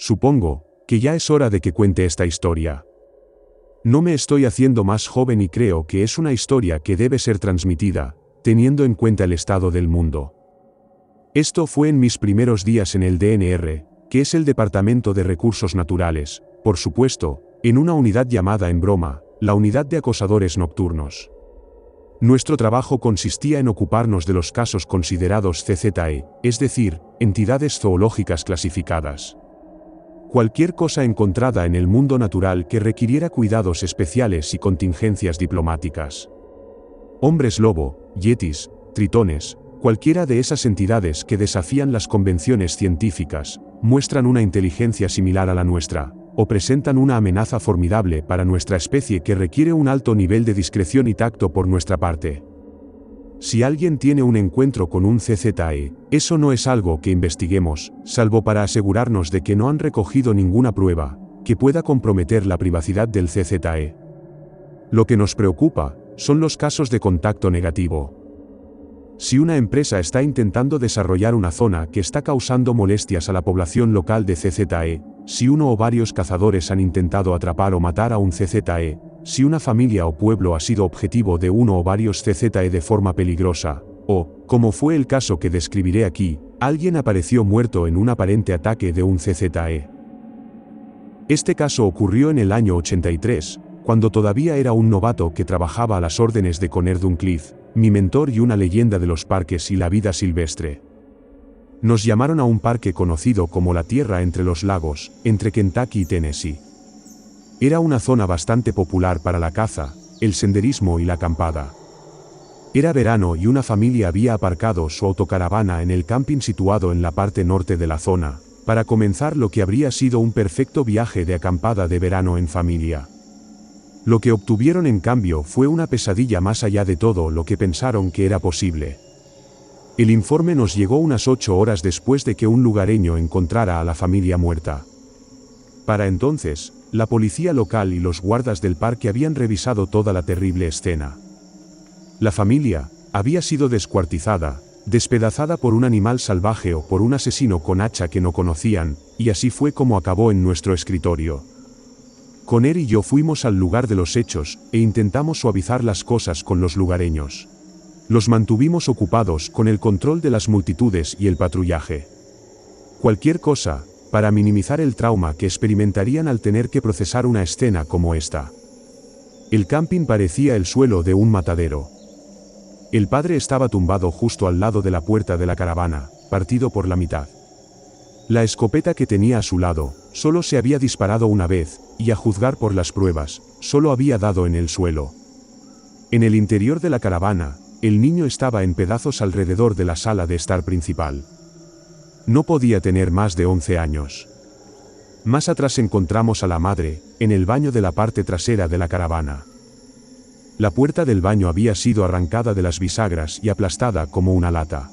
Supongo que ya es hora de que cuente esta historia. No me estoy haciendo más joven y creo que es una historia que debe ser transmitida, teniendo en cuenta el estado del mundo. Esto fue en mis primeros días en el DNR, que es el Departamento de Recursos Naturales, por supuesto, en una unidad llamada en broma, la Unidad de Acosadores Nocturnos. Nuestro trabajo consistía en ocuparnos de los casos considerados CZE, es decir, entidades zoológicas clasificadas. Cualquier cosa encontrada en el mundo natural que requiriera cuidados especiales y contingencias diplomáticas. Hombres lobo, yetis, tritones, cualquiera de esas entidades que desafían las convenciones científicas, muestran una inteligencia similar a la nuestra, o presentan una amenaza formidable para nuestra especie que requiere un alto nivel de discreción y tacto por nuestra parte. Si alguien tiene un encuentro con un CZE, eso no es algo que investiguemos, salvo para asegurarnos de que no han recogido ninguna prueba que pueda comprometer la privacidad del CZE. Lo que nos preocupa son los casos de contacto negativo. Si una empresa está intentando desarrollar una zona que está causando molestias a la población local de CZE, si uno o varios cazadores han intentado atrapar o matar a un CZE, si una familia o pueblo ha sido objetivo de uno o varios CZE de forma peligrosa, o, como fue el caso que describiré aquí, alguien apareció muerto en un aparente ataque de un CZE. Este caso ocurrió en el año 83, cuando todavía era un novato que trabajaba a las órdenes de Conner Duncliffe, mi mentor y una leyenda de los parques y la vida silvestre. Nos llamaron a un parque conocido como la Tierra entre los Lagos, entre Kentucky y Tennessee. Era una zona bastante popular para la caza, el senderismo y la acampada. Era verano y una familia había aparcado su autocaravana en el camping situado en la parte norte de la zona, para comenzar lo que habría sido un perfecto viaje de acampada de verano en familia. Lo que obtuvieron en cambio fue una pesadilla más allá de todo lo que pensaron que era posible. El informe nos llegó unas 8 horas después de que un lugareño encontrara a la familia muerta. Para entonces, la policía local y los guardas del parque habían revisado toda la terrible escena. La familia había sido descuartizada, despedazada por un animal salvaje o por un asesino con hacha que no conocían, y así fue como acabó en nuestro escritorio. Conner y yo fuimos al lugar de los hechos, e intentamos suavizar las cosas con los lugareños. Los mantuvimos ocupados con el control de las multitudes y el patrullaje. Cualquier cosa, para minimizar el trauma que experimentarían al tener que procesar una escena como esta. El camping parecía el suelo de un matadero. El padre estaba tumbado justo al lado de la puerta de la caravana, partido por la mitad. La escopeta que tenía a su lado, solo se había disparado una vez, y a juzgar por las pruebas, solo había dado en el suelo. En el interior de la caravana, el niño estaba en pedazos alrededor de la sala de estar principal. No podía tener más de 11 años. Más atrás encontramos a la madre, en el baño de la parte trasera de la caravana. La puerta del baño había sido arrancada de las bisagras y aplastada como una lata.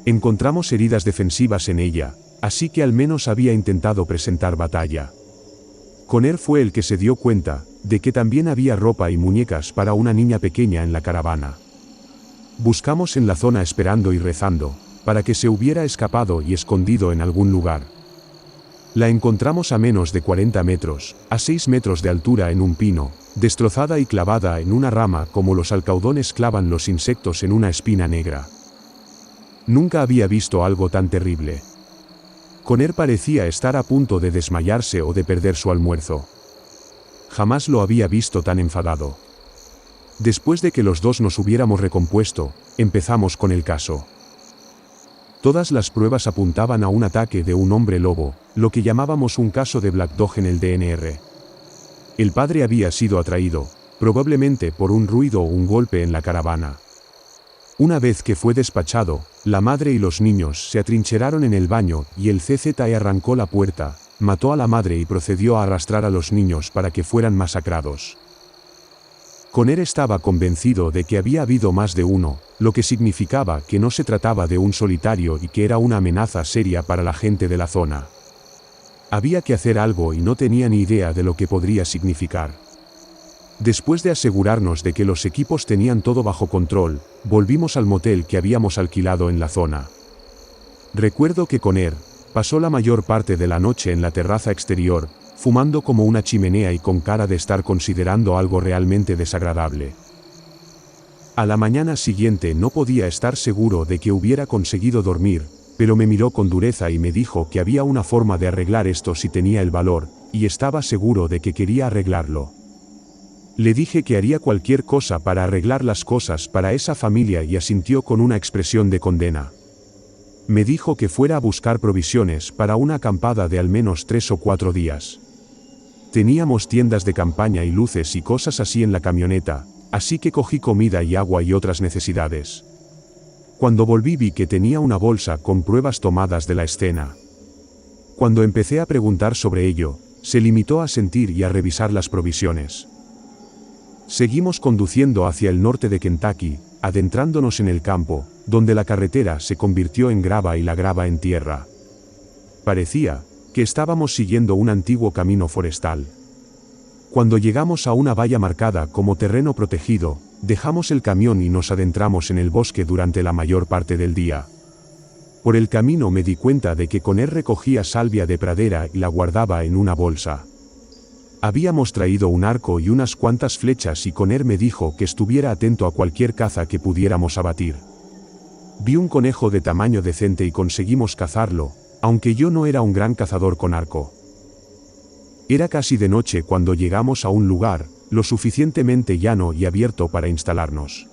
Encontramos heridas defensivas en ella, así que al menos había intentado presentar batalla. Conner fue el que se dio cuenta de que también había ropa y muñecas para una niña pequeña en la caravana. Buscamos en la zona esperando y rezando, para que se hubiera escapado y escondido en algún lugar. La encontramos a menos de 40 metros, a 6 metros de altura en un pino, destrozada y clavada en una rama como los alcaudones clavan los insectos en una espina negra. Nunca había visto algo tan terrible. Conner parecía estar a punto de desmayarse o de perder su almuerzo. Jamás lo había visto tan enfadado. Después de que los dos nos hubiéramos recompuesto, empezamos con el caso. Todas las pruebas apuntaban a un ataque de un hombre lobo, lo que llamábamos un caso de Black Dog en el DNR. El padre había sido atraído, probablemente por un ruido o un golpe en la caravana. Una vez que fue despachado, la madre y los niños se atrincheraron en el baño y el CZE arrancó la puerta, mató a la madre y procedió a arrastrar a los niños para que fueran masacrados. Conner estaba convencido de que había habido más de uno, lo que significaba que no se trataba de un solitario y que era una amenaza seria para la gente de la zona. Había que hacer algo y no tenía ni idea de lo que podría significar. Después de asegurarnos de que los equipos tenían todo bajo control, volvimos al motel que habíamos alquilado en la zona. Recuerdo que Conner Pasó la mayor parte de la noche en la terraza exterior, fumando como una chimenea y con cara de estar considerando algo realmente desagradable. A la mañana siguiente no podía estar seguro de que hubiera conseguido dormir, pero me miró con dureza y me dijo que había una forma de arreglar esto si tenía el valor, y estaba seguro de que quería arreglarlo. Le dije que haría cualquier cosa para arreglar las cosas para esa familia y asintió con una expresión de condena. Me dijo que fuera a buscar provisiones para una acampada de al menos 3 o 4 días. Teníamos tiendas de campaña y luces y cosas así en la camioneta, así que cogí comida y agua y otras necesidades. Cuando volví vi que tenía una bolsa con pruebas tomadas de la escena. Cuando empecé a preguntar sobre ello, se limitó a sentir y a revisar las provisiones. Seguimos conduciendo hacia el norte de Kentucky, adentrándonos en el campo, donde la carretera se convirtió en grava y la grava en tierra. Parecía que estábamos siguiendo un antiguo camino forestal. Cuando llegamos a una valla marcada como terreno protegido, dejamos el camión y nos adentramos en el bosque durante la mayor parte del día. Por el camino me di cuenta de que Conner recogía salvia de pradera y la guardaba en una bolsa. Habíamos traído un arco y unas cuantas flechas y Conner me dijo que estuviera atento a cualquier caza que pudiéramos abatir. Vi un conejo de tamaño decente y conseguimos cazarlo, aunque yo no era un gran cazador con arco. Era casi de noche cuando llegamos a un lugar lo suficientemente llano y abierto para instalarnos.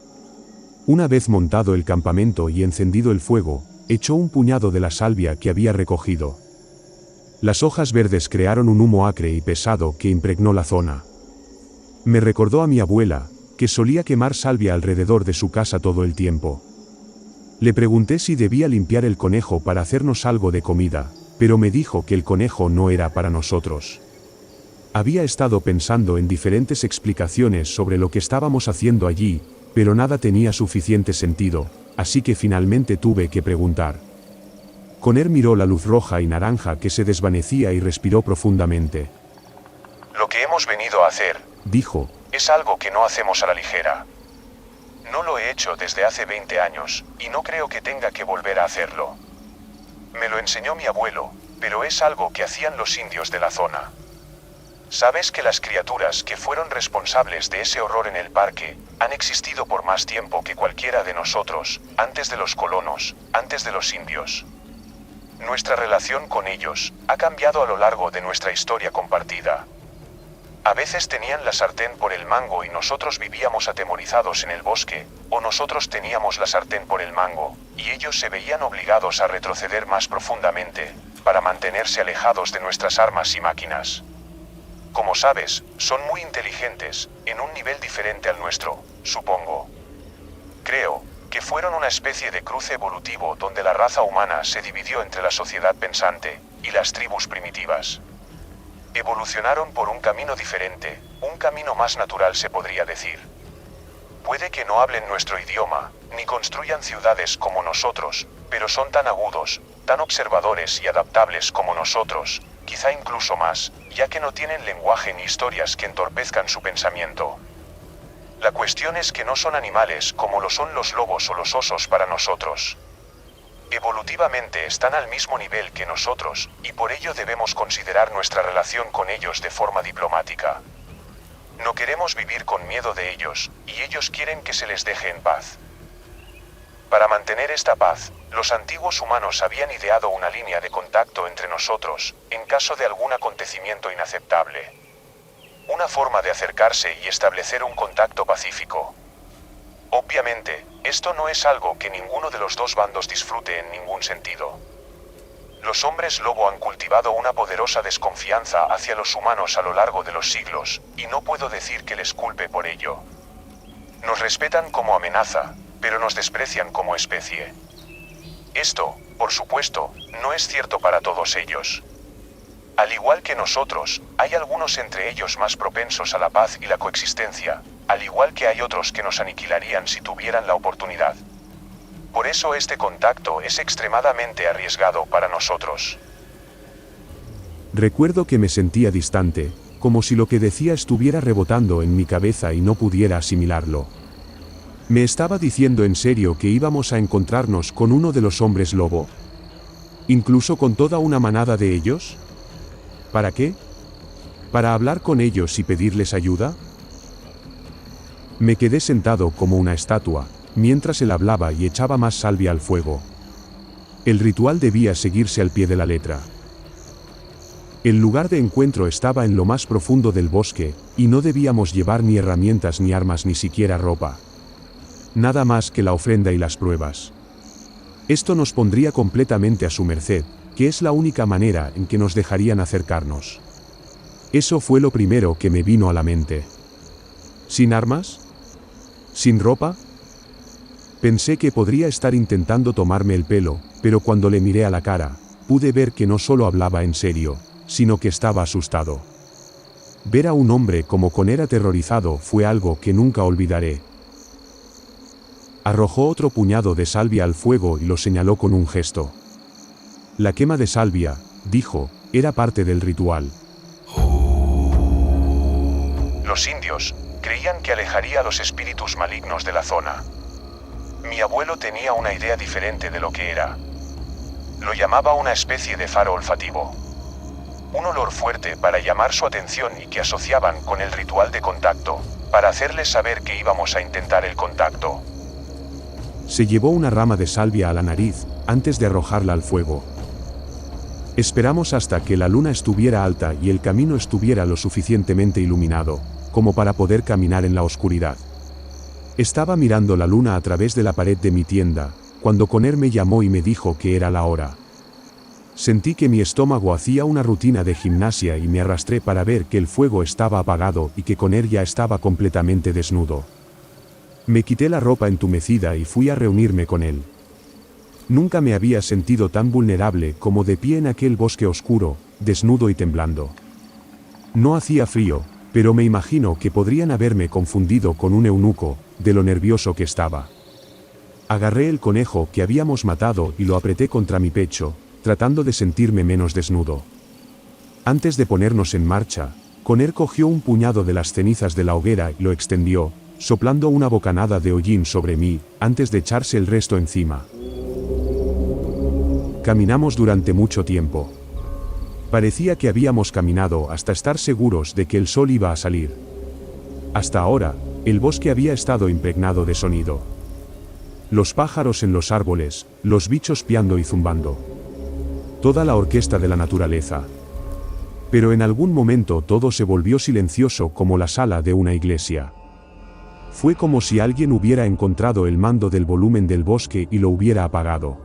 Una vez montado el campamento y encendido el fuego, echó un puñado de la salvia que había recogido. Las hojas verdes crearon un humo acre y pesado que impregnó la zona. Me recordó a mi abuela, que solía quemar salvia alrededor de su casa todo el tiempo. Le pregunté si debía limpiar el conejo para hacernos algo de comida, pero me dijo que el conejo no era para nosotros. Había estado pensando en diferentes explicaciones sobre lo que estábamos haciendo allí, pero nada tenía suficiente sentido, así que finalmente tuve que preguntar. Conner miró la luz roja y naranja que se desvanecía y respiró profundamente. Lo que hemos venido a hacer, dijo, es algo que no hacemos a la ligera. No lo he hecho desde hace 20 años, y no creo que tenga que volver a hacerlo. Me lo enseñó mi abuelo, pero es algo que hacían los indios de la zona. Sabes que las criaturas que fueron responsables de ese horror en el parque han existido por más tiempo que cualquiera de nosotros, antes de los colonos, antes de los indios. Nuestra relación con ellos ha cambiado a lo largo de nuestra historia compartida. A veces tenían la sartén por el mango y nosotros vivíamos atemorizados en el bosque, o nosotros teníamos la sartén por el mango, y ellos se veían obligados a retroceder más profundamente, para mantenerse alejados de nuestras armas y máquinas. Como sabes, son muy inteligentes, en un nivel diferente al nuestro, supongo. Creo que fueron una especie de cruce evolutivo donde la raza humana se dividió entre la sociedad pensante y las tribus primitivas. Evolucionaron por un camino diferente, un camino más natural se podría decir. Puede que no hablen nuestro idioma, ni construyan ciudades como nosotros, pero son tan agudos, tan observadores y adaptables como nosotros, quizá incluso más, ya que no tienen lenguaje ni historias que entorpezcan su pensamiento. La cuestión es que no son animales como lo son los lobos o los osos para nosotros. Evolutivamente están al mismo nivel que nosotros, y por ello debemos considerar nuestra relación con ellos de forma diplomática. No queremos vivir con miedo de ellos, y ellos quieren que se les deje en paz. Para mantener esta paz, los antiguos humanos habían ideado una línea de contacto entre nosotros, en caso de algún acontecimiento inaceptable. Una forma de acercarse y establecer un contacto pacífico. Obviamente, esto no es algo que ninguno de los dos bandos disfrute en ningún sentido. Los hombres lobo han cultivado una poderosa desconfianza hacia los humanos a lo largo de los siglos, y no puedo decir que les culpe por ello. Nos respetan como amenaza, pero nos desprecian como especie. Esto, por supuesto, no es cierto para todos ellos. Al igual que nosotros, hay algunos entre ellos más propensos a la paz y la coexistencia, al igual que hay otros que nos aniquilarían si tuvieran la oportunidad. Por eso este contacto es extremadamente arriesgado para nosotros. Recuerdo que me sentía distante, como si lo que decía estuviera rebotando en mi cabeza y no pudiera asimilarlo. ¿Me estaba diciendo en serio que íbamos a encontrarnos con uno de los hombres lobo? ¿Incluso con toda una manada de ellos? ¿Para qué? ¿Para hablar con ellos y pedirles ayuda? Me quedé sentado como una estatua, mientras él hablaba y echaba más salvia al fuego. El ritual debía seguirse al pie de la letra. El lugar de encuentro estaba en lo más profundo del bosque, y no debíamos llevar ni herramientas ni armas ni siquiera ropa. Nada más que la ofrenda y las pruebas. Esto nos pondría completamente a su merced, que es la única manera en que nos dejarían acercarnos. Eso fue lo primero que me vino a la mente. ¿Sin armas? ¿Sin ropa? Pensé que podría estar intentando tomarme el pelo, pero cuando le miré a la cara, pude ver que no solo hablaba en serio, sino que estaba asustado. Ver a un hombre como Connor aterrorizado fue algo que nunca olvidaré. Arrojó otro puñado de salvia al fuego y lo señaló con un gesto. La quema de salvia, dijo, era parte del ritual. Los indios creían que alejaría a los espíritus malignos de la zona. Mi abuelo tenía una idea diferente de lo que era. Lo llamaba una especie de faro olfativo. Un olor fuerte para llamar su atención y que asociaban con el ritual de contacto, para hacerles saber que íbamos a intentar el contacto. Se llevó una rama de salvia a la nariz, antes de arrojarla al fuego. Esperamos hasta que la luna estuviera alta y el camino estuviera lo suficientemente iluminado, como para poder caminar en la oscuridad. Estaba mirando la luna a través de la pared de mi tienda, cuando Connor me llamó y me dijo que era la hora. Sentí que mi estómago hacía una rutina de gimnasia y me arrastré para ver que el fuego estaba apagado y que Connor ya estaba completamente desnudo. Me quité la ropa entumecida y fui a reunirme con él. Nunca me había sentido tan vulnerable como de pie en aquel bosque oscuro, desnudo y temblando. No hacía frío, pero me imagino que podrían haberme confundido con un eunuco, de lo nervioso que estaba. Agarré el conejo que habíamos matado y lo apreté contra mi pecho, tratando de sentirme menos desnudo. Antes de ponernos en marcha, Connor cogió un puñado de las cenizas de la hoguera y lo extendió, soplando una bocanada de hollín sobre mí, antes de echarse el resto encima. Caminamos durante mucho tiempo. Parecía que habíamos caminado hasta estar seguros de que el sol iba a salir. Hasta ahora, el bosque había estado impregnado de sonido. Los pájaros en los árboles, los bichos piando y zumbando. Toda la orquesta de la naturaleza. Pero en algún momento todo se volvió silencioso como la sala de una iglesia. Fue como si alguien hubiera encontrado el mando del volumen del bosque y lo hubiera apagado.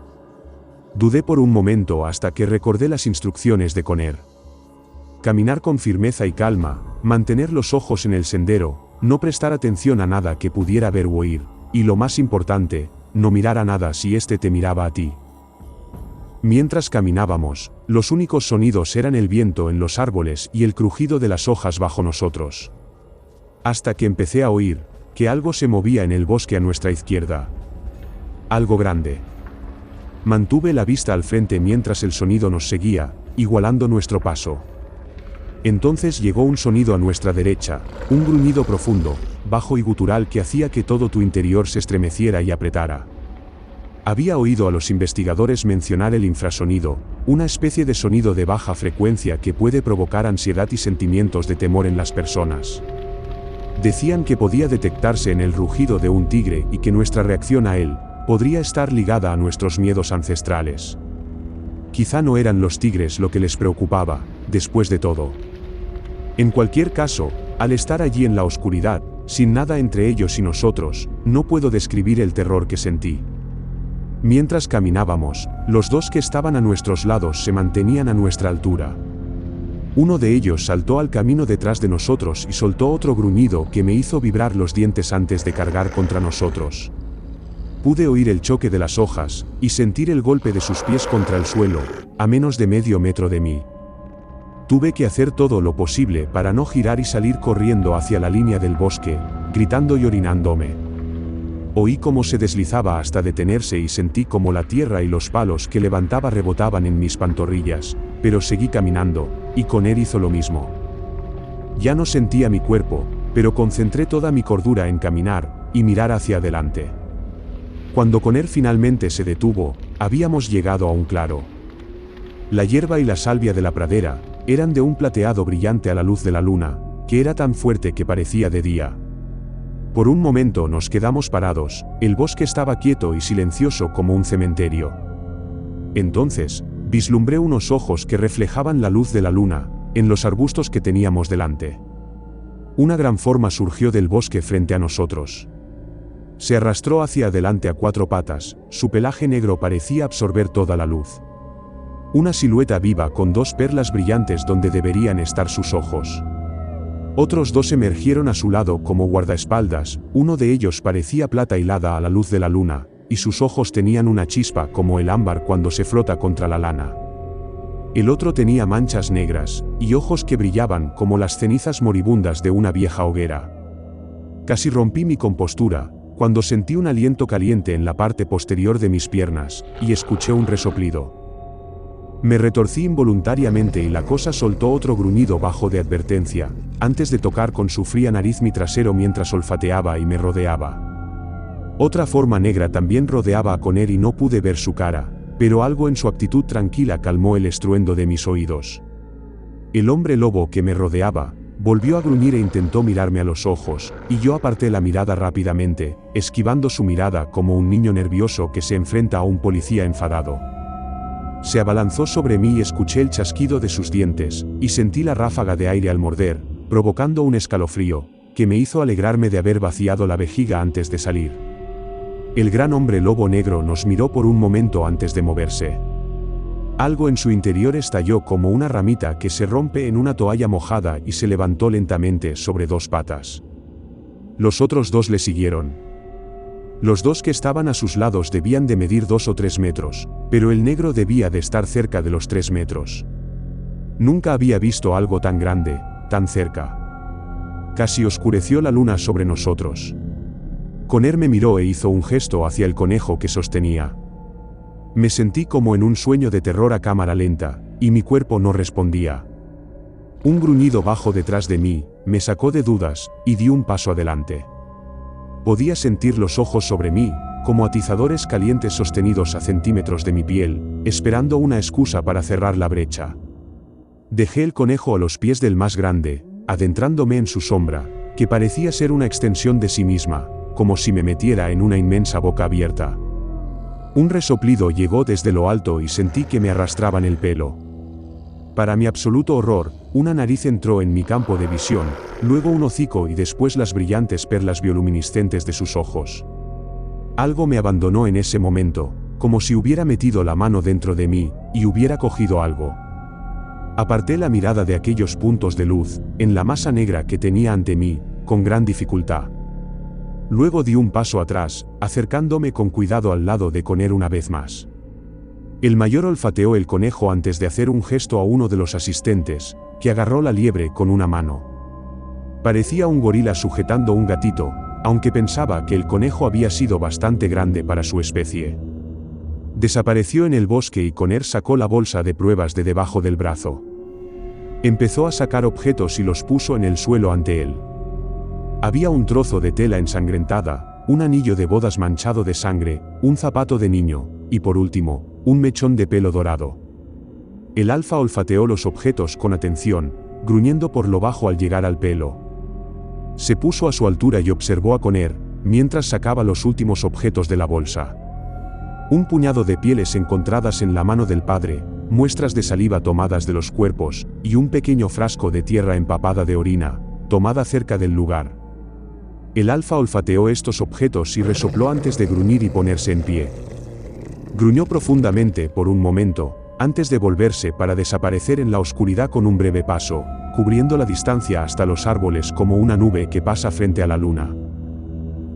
Dudé por un momento hasta que recordé las instrucciones de Connor. Caminar con firmeza y calma, mantener los ojos en el sendero, no prestar atención a nada que pudiera ver o oír, y lo más importante, no mirar a nada si éste te miraba a ti. Mientras caminábamos, los únicos sonidos eran el viento en los árboles y el crujido de las hojas bajo nosotros. Hasta que empecé a oír que algo se movía en el bosque a nuestra izquierda. Algo grande. Mantuve la vista al frente mientras el sonido nos seguía, igualando nuestro paso. Entonces llegó un sonido a nuestra derecha, un gruñido profundo, bajo y gutural que hacía que todo tu interior se estremeciera y apretara. Había oído a los investigadores mencionar el infrasonido, una especie de sonido de baja frecuencia que puede provocar ansiedad y sentimientos de temor en las personas. Decían que podía detectarse en el rugido de un tigre y que nuestra reacción a él podría estar ligada a nuestros miedos ancestrales. Quizá no eran los tigres lo que les preocupaba, después de todo. En cualquier caso, al estar allí en la oscuridad, sin nada entre ellos y nosotros, no puedo describir el terror que sentí. Mientras caminábamos, los dos que estaban a nuestros lados se mantenían a nuestra altura. Uno de ellos saltó al camino detrás de nosotros y soltó otro gruñido que me hizo vibrar los dientes antes de cargar contra nosotros. Pude oír el choque de las hojas, y sentir el golpe de sus pies contra el suelo, a menos de medio metro de mí. Tuve que hacer todo lo posible para no girar y salir corriendo hacia la línea del bosque, gritando y orinándome. Oí cómo se deslizaba hasta detenerse y sentí cómo la tierra y los palos que levantaba rebotaban en mis pantorrillas, pero seguí caminando, y Connor hizo lo mismo. Ya no sentía mi cuerpo, pero concentré toda mi cordura en caminar, y mirar hacia adelante. Cuando Connor finalmente se detuvo, habíamos llegado a un claro. La hierba y la salvia de la pradera eran de un plateado brillante a la luz de la luna, que era tan fuerte que parecía de día. Por un momento nos quedamos parados, el bosque estaba quieto y silencioso como un cementerio. Entonces, vislumbré unos ojos que reflejaban la luz de la luna, en los arbustos que teníamos delante. Una gran forma surgió del bosque frente a nosotros. Se arrastró hacia adelante a 4 patas, su pelaje negro parecía absorber toda la luz. Una silueta viva con 2 perlas brillantes donde deberían estar sus ojos. Otros 2 emergieron a su lado como guardaespaldas, uno de ellos parecía plata hilada a la luz de la luna, y sus ojos tenían una chispa como el ámbar cuando se frota contra la lana. El otro tenía manchas negras, y ojos que brillaban como las cenizas moribundas de una vieja hoguera. Casi rompí mi compostura, cuando sentí un aliento caliente en la parte posterior de mis piernas, y escuché un resoplido. Me retorcí involuntariamente y la cosa soltó otro gruñido bajo de advertencia, antes de tocar con su fría nariz mi trasero mientras olfateaba y me rodeaba. Otra forma negra también rodeaba a Connor y no pude ver su cara, pero algo en su actitud tranquila calmó el estruendo de mis oídos. El hombre lobo que me rodeaba volvió a gruñir e intentó mirarme a los ojos, y yo aparté la mirada rápidamente, esquivando su mirada como un niño nervioso que se enfrenta a un policía enfadado. Se abalanzó sobre mí y escuché el chasquido de sus dientes, y sentí la ráfaga de aire al morder, provocando un escalofrío, que me hizo alegrarme de haber vaciado la vejiga antes de salir. El gran hombre lobo negro nos miró por un momento antes de moverse. Algo en su interior estalló como una ramita que se rompe en una toalla mojada y se levantó lentamente sobre 2 patas. Los otros 2 le siguieron. Los 2 que estaban a sus lados debían de medir 2 o 3 metros, pero el negro debía de estar cerca de los 3 metros. Nunca había visto algo tan grande, tan cerca. Casi oscureció la luna sobre nosotros. Connor me miró e hizo un gesto hacia el conejo que sostenía. Me sentí como en un sueño de terror a cámara lenta, y mi cuerpo no respondía. Un gruñido bajo detrás de mí me sacó de dudas, y di un paso adelante. Podía sentir los ojos sobre mí, como atizadores calientes sostenidos a centímetros de mi piel, esperando una excusa para cerrar la brecha. Dejé el conejo a los pies del más grande, adentrándome en su sombra, que parecía ser una extensión de sí misma, como si me metiera en una inmensa boca abierta. Un resoplido llegó desde lo alto y sentí que me arrastraban el pelo. Para mi absoluto horror, una nariz entró en mi campo de visión, luego un hocico y después las brillantes perlas bioluminiscentes de sus ojos. Algo me abandonó en ese momento, como si hubiera metido la mano dentro de mí, y hubiera cogido algo. Aparté la mirada de aquellos puntos de luz, en la masa negra que tenía ante mí, con gran dificultad. Luego di un paso atrás, acercándome con cuidado al lado de Connor una vez más. El mayor olfateó el conejo antes de hacer un gesto a uno de los asistentes, que agarró la liebre con una mano. Parecía un gorila sujetando un gatito, aunque pensaba que el conejo había sido bastante grande para su especie. Desapareció en el bosque y Connor sacó la bolsa de pruebas de debajo del brazo. Empezó a sacar objetos y los puso en el suelo ante él. Había un trozo de tela ensangrentada, un anillo de bodas manchado de sangre, un zapato de niño, y por último, un mechón de pelo dorado. El alfa olfateó los objetos con atención, gruñendo por lo bajo al llegar al pelo. Se puso a su altura y observó a Connor, mientras sacaba los últimos objetos de la bolsa. Un puñado de pieles encontradas en la mano del padre, muestras de saliva tomadas de los cuerpos, y un pequeño frasco de tierra empapada de orina, tomada cerca del lugar. El alfa olfateó estos objetos y resopló antes de gruñir y ponerse en pie. Gruñó profundamente por un momento, antes de volverse para desaparecer en la oscuridad con un breve paso, cubriendo la distancia hasta los árboles como una nube que pasa frente a la luna.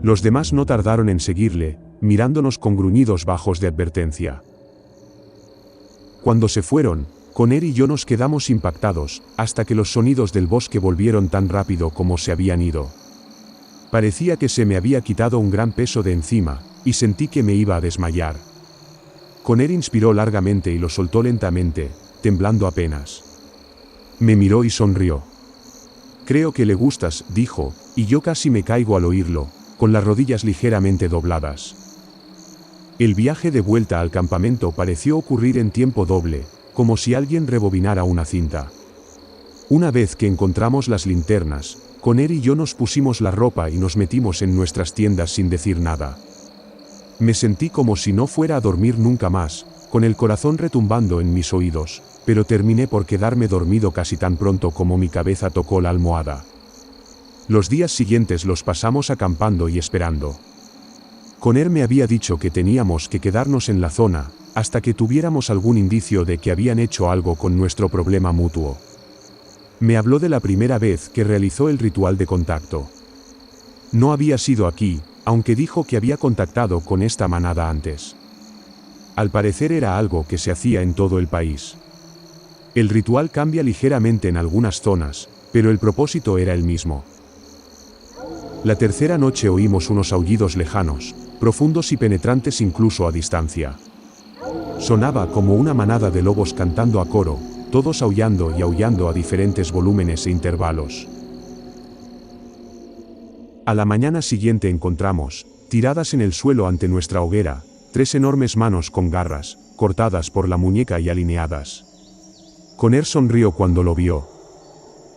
Los demás no tardaron en seguirle, mirándonos con gruñidos bajos de advertencia. Cuando se fueron, Connor y yo nos quedamos impactados, hasta que los sonidos del bosque volvieron tan rápido como se habían ido. Parecía que se me había quitado un gran peso de encima, y sentí que me iba a desmayar. Connor inspiró largamente y lo soltó lentamente, temblando apenas. Me miró y sonrió. Creo que le gustas, dijo, y yo casi me caigo al oírlo, con las rodillas ligeramente dobladas. El viaje de vuelta al campamento pareció ocurrir en tiempo doble, como si alguien rebobinara una cinta. Una vez que encontramos las linternas, Connor y yo nos pusimos la ropa y nos metimos en nuestras tiendas sin decir nada. Me sentí como si no fuera a dormir nunca más, con el corazón retumbando en mis oídos, pero terminé por quedarme dormido casi tan pronto como mi cabeza tocó la almohada. Los días siguientes los pasamos acampando y esperando. Connor me había dicho que teníamos que quedarnos en la zona, hasta que tuviéramos algún indicio de que habían hecho algo con nuestro problema mutuo. Me habló de la primera vez que realizó el ritual de contacto. No había sido aquí, aunque dijo que había contactado con esta manada antes. Al parecer era algo que se hacía en todo el país. El ritual cambia ligeramente en algunas zonas, pero el propósito era el mismo. La tercera noche oímos unos aullidos lejanos, profundos y penetrantes incluso a distancia. Sonaba como una manada de lobos cantando a coro, todos aullando y aullando a diferentes volúmenes e intervalos. A la mañana siguiente encontramos, tiradas en el suelo ante nuestra hoguera, 3 enormes manos con garras, cortadas por la muñeca y alineadas. Connor sonrió cuando lo vio.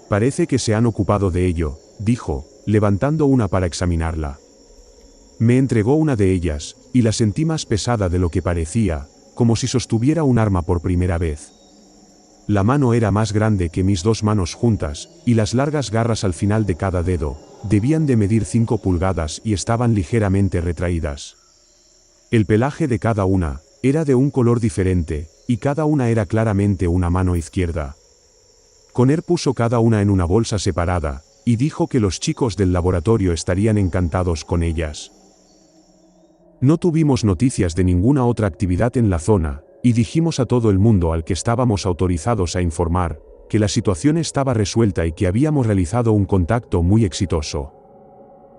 Parece que se han ocupado de ello, dijo, levantando una para examinarla. Me entregó una de ellas, y la sentí más pesada de lo que parecía, como si sostuviera un arma por primera vez. La mano era más grande que mis 2 manos juntas, y las largas garras al final de cada dedo, debían de medir 5 pulgadas y estaban ligeramente retraídas. El pelaje de cada una, era de un color diferente, y cada una era claramente una mano izquierda. Connor puso cada una en una bolsa separada, y dijo que los chicos del laboratorio estarían encantados con ellas. No tuvimos noticias de ninguna otra actividad en la zona, y dijimos a todo el mundo al que estábamos autorizados a informar, que la situación estaba resuelta y que habíamos realizado un contacto muy exitoso.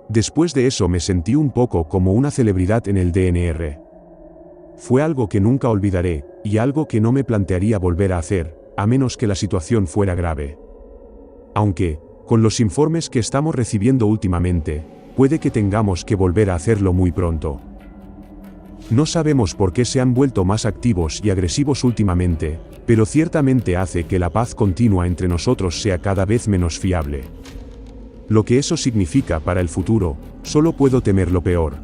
Después de eso me sentí un poco como una celebridad en el DNR. Fue algo que nunca olvidaré, y algo que no me plantearía volver a hacer, a menos que la situación fuera grave. Aunque, con los informes que estamos recibiendo últimamente, puede que tengamos que volver a hacerlo muy pronto. No sabemos por qué se han vuelto más activos y agresivos últimamente, pero ciertamente hace que la paz continua entre nosotros sea cada vez menos fiable. Lo que eso significa para el futuro, solo puedo temer lo peor.